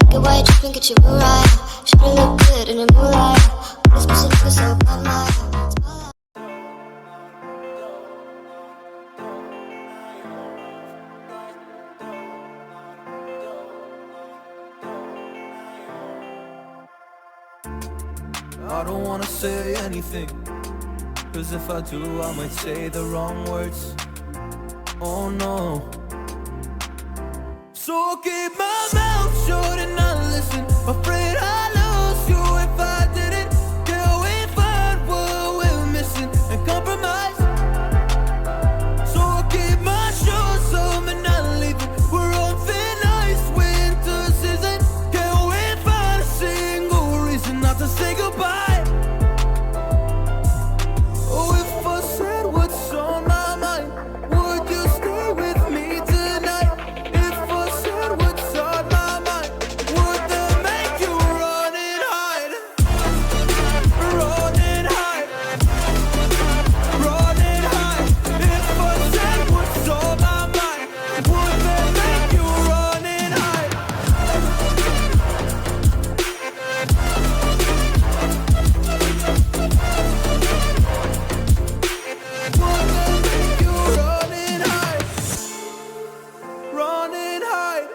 Get white, dripping, get your Mariah. Should've looked good in a moonlight. This pussy nigga so about my. I don't wanna say anything, cause if I do I might say the wrong words. Oh no. So I'll keep my mouth shut and not listen. Afraid I lose you if I didn't. Till we find what we're missing and compromise. So I'll keep my shoes on and not leaving. We're on thin ice, winter season. Can we find a single reason not to say goodbye? Oh, if I said what's on my mind, would you stay with me tonight? If I said what's on my mind, would that make you run and hide? Run and hide. Run and hide. If I said what's on my mind, would that make you run and hide? Would that make you run and hide? Run and hide.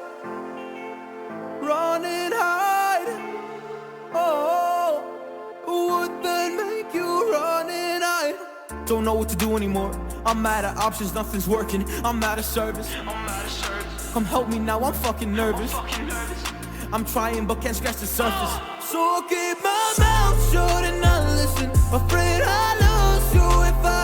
Run and hide. Oh, would that make you run and hide? Don't know what to do anymore. I'm mad at options, nothing's working. I'm mad at service. Come help me now, I'm fucking nervous. I'm trying but can't scratch the surface. So I'll keep my mouth shut and not listen. Afraid I lose you if I